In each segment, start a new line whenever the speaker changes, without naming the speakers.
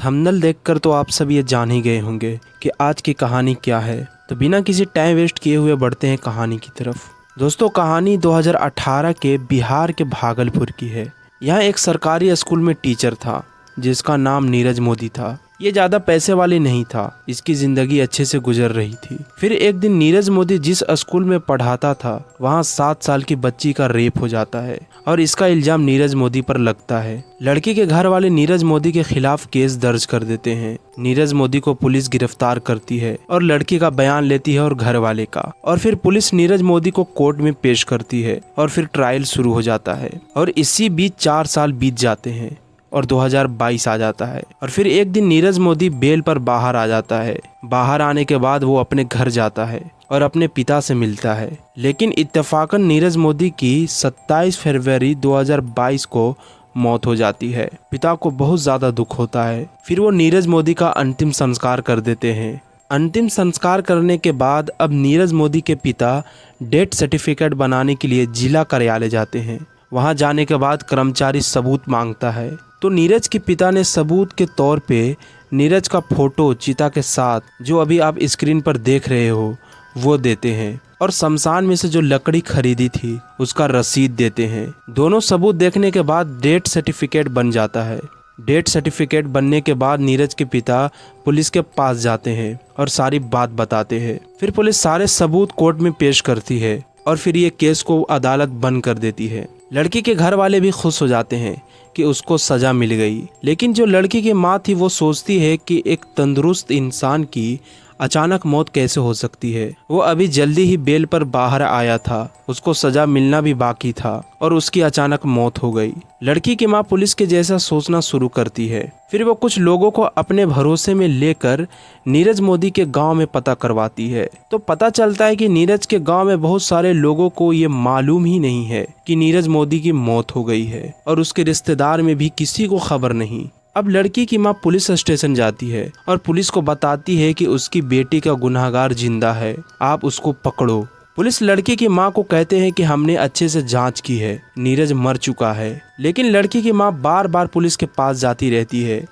Thumbnail देखकर तो आप सब ये जान ही गए होंगे कि आज की कहानी क्या है। तो बिना किसी टाइम वेस्ट किए हुए बढ़ते हैं कहानी की तरफ। दोस्तों, कहानी 2018 के बिहार के भागलपुर की है। यहाँ एक सरकारी स्कूल में टीचर था जिसका नाम नीरज मोदी था। ये ज़्यादा पैसे वाली नहीं था, इसकी ज़िंदगी अच्छे से गुजर रही थी। फिर एक दिन नीरज मोदी जिस स्कूल में पढ़ाता था वहाँ 7 साल की बच्ची का रेप हो जाता है और इसका इल्ज़ाम नीरज मोदी पर लगता है। लड़की के घर वाले नीरज मोदी के खिलाफ केस दर्ज कर देते हैं। नीरज मोदी को पुलिस गिरफ्तार करती है और लड़की का बयान लेती है और घर वाले का, और फिर पुलिस नीरज मोदी को कोर्ट में पेश करती है और फिर ट्रायल शुरू हो जाता है। और इसी बीच 4 साल बीत जाते हैं और 2022 आ जाता है। और फिर एक दिन नीरज मोदी बेल पर बाहर आ जाता है। बाहर आने के बाद वो अपने घर जाता है और अपने पिता से मिलता है, लेकिन इत्तेफाकन नीरज मोदी की 27 फरवरी 2022 को मौत हो जाती है। पिता को बहुत ज़्यादा दुख होता है। फिर वो नीरज मोदी का अंतिम संस्कार कर देते हैं। अंतिम संस्कार करने के बाद अब नीरज मोदी के पिता डेथ सर्टिफिकेट बनाने के लिए जिला कार्यालय जाते हैं। वहां जाने के बाद कर्मचारी सबूत मांगता है, तो नीरज के पिता ने सबूत के तौर पे नीरज का फोटो चिता के साथ, जो अभी आप स्क्रीन पर देख रहे हो, वो देते हैं और शमशान में से जो लकड़ी खरीदी थी उसका रसीद देते हैं। दोनों सबूत देखने के बाद डेथ सर्टिफिकेट बन जाता है। डेथ सर्टिफिकेट बनने के बाद नीरज के पिता पुलिस के पास जाते हैं और सारी बात बताते हैं। फिर पुलिस सारे सबूत कोर्ट में पेश करती है और फिर ये केस को अदालत बंद कर देती है। लड़की के घर वाले भी खुश हो जाते हैं कि उसको सजा मिल गई, लेकिन जो लड़की की माँ थी वो सोचती है कि एक तंदुरुस्त इंसान की अचानक मौत कैसे हो सकती है। वो अभी जल्दी ही बेल पर बाहर आया था, उसको सजा मिलना भी बाकी था और उसकी अचानक मौत हो गई। लड़की की माँ पुलिस के जैसा सोचना शुरू करती है। फिर वो कुछ लोगों को अपने भरोसे में लेकर नीरज मोदी के गांव में पता करवाती है। तो पता चलता है कि नीरज के गांव में बहुत सारे लोगों को ये मालूम ही नहीं है कि नीरज मोदी की मौत हो गई है और उसके रिश्तेदार में भी किसी को खबर नहीं। अब लड़की की माँ पुलिस स्टेशन जाती है और पुलिस को बताती है कि उसकी बेटी का गुनहगार जिंदा है, आप उसको पकड़ो। पुलिस लड़की की माँ को कहते हैं कि हमने अच्छे से जांच की है, नीरज मर चुका है। लेकिन लड़की की माँ बार बार पुलिस के पास जाती रहती है,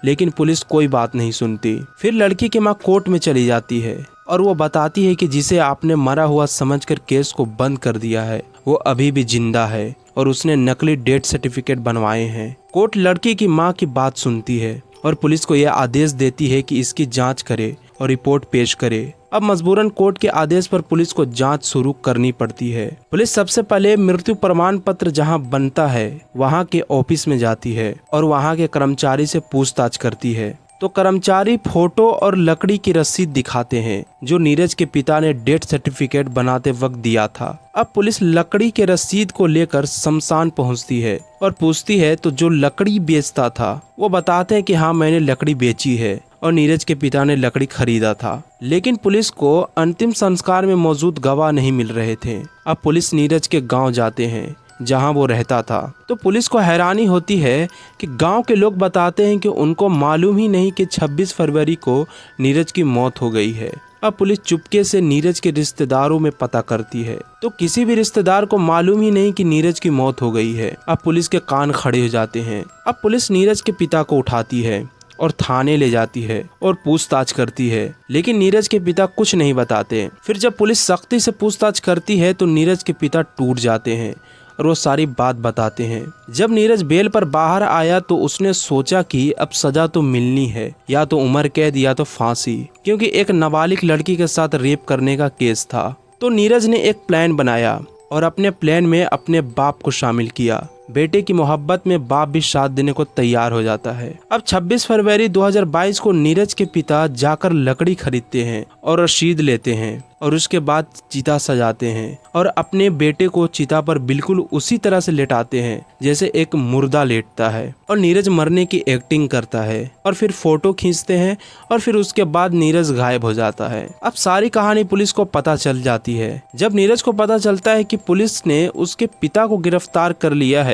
लेकिन पुलिस कोई बात नहीं सुनती। फिर लड़की की माँ कोर्ट में चली जाती है और वो बताती है कि जिसे आपने मरा हुआ समझकर केस को बंद कर दिया है वो अभी भी जिंदा है और उसने नकली डेथ सर्टिफिकेट बनवाए हैं। कोर्ट लड़की की मां की बात सुनती है और पुलिस को यह आदेश देती है कि इसकी जांच करे और रिपोर्ट पेश करे। अब मजबूरन कोर्ट के आदेश पर पुलिस को जांच शुरू करनी पड़ती है। पुलिस सबसे पहले मृत्यु प्रमाण पत्र जहां बनता है वहां के ऑफिस में जाती है और वहां के कर्मचारी से पूछताछ करती है। तो कर्मचारी फोटो और लकड़ी की रसीद दिखाते हैं जो नीरज के पिता ने डेथ सर्टिफिकेट बनाते वक्त दिया था। अब पुलिस लकड़ी के रसीद को लेकर शमशान पहुंचती है और पूछती है, तो जो लकड़ी बेचता था वो बताते हैं कि हाँ, मैंने लकड़ी बेची है और नीरज के पिता ने लकड़ी खरीदा था। लेकिन पुलिस को अंतिम संस्कार में मौजूद गवाह नहीं मिल रहे थे। अब पुलिस नीरज के गाँव जाते हैं जहां वो रहता था। तो पुलिस को हैरानी होती है कि गांव के लोग बताते हैं कि उनको मालूम ही नहीं कि 26 फरवरी को नीरज की मौत हो गई है। अब पुलिस चुपके से नीरज के रिश्तेदारों में पता करती है, तो किसी भी रिश्तेदार को मालूम ही नहीं कि नीरज की मौत हो गई है। अब पुलिस के कान खड़े हो जाते हैं। अब पुलिस नीरज के पिता को उठाती है और थाने ले जाती है और पूछताछ करती है, लेकिन नीरज के पिता कुछ नहीं बताते। फिर जब पुलिस सख्ती से पूछताछ करती है तो नीरज के पिता टूट जाते हैं और वो सारी बात बताते हैं। जब नीरज बेल पर बाहर आया तो उसने सोचा कि अब सजा तो मिलनी है, या तो उम्र कैद या तो फांसी, क्योंकि एक नाबालिग लड़की के साथ रेप करने का केस था। तो नीरज ने एक प्लान बनाया और अपने प्लान में अपने बाप को शामिल किया। बेटे की मोहब्बत में बाप भी साथ देने को तैयार हो जाता है। अब 26 फरवरी 2022 को नीरज के पिता जाकर लकड़ी खरीदते हैं और रसीद लेते हैं और उसके बाद चिता सजाते हैं और अपने बेटे को चिता पर बिल्कुल उसी तरह से लेटाते हैं जैसे एक मुर्दा लेटता है और नीरज मरने की एक्टिंग करता है और फिर फोटो खींचते हैं और फिर उसके बाद नीरज गायब हो जाता है। अब सारी कहानी पुलिस को पता चल जाती है। जब नीरज को पता चलता है कि पुलिस ने उसके पिता को गिरफ्तार कर लिया है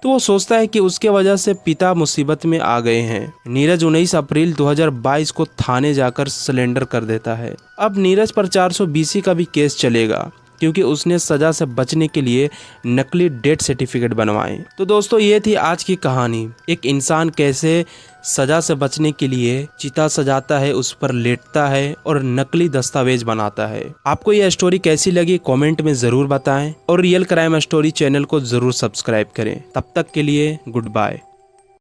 तो वो सोचता है कि उसके वजह से पिता मुसीबत में आ गए हैं। नीरज 19 अप्रैल 2022 को थाने जाकर सरेंडर कर देता है। अब नीरज पर 420 का भी केस चलेगा क्योंकि उसने सजा से बचने के लिए नकली डेथ सर्टिफिकेट बनवाए। तो दोस्तों ये थी आज की कहानी, एक इंसान कैसे सजा से बचने के लिए चिता सजाता है, उस पर लेटता है और नकली दस्तावेज बनाता है। आपको यह स्टोरी कैसी लगी कमेंट में जरूर बताएं और रियल क्राइम स्टोरी चैनल को जरूर सब्सक्राइब करें। तब तक के लिए गुड बाय।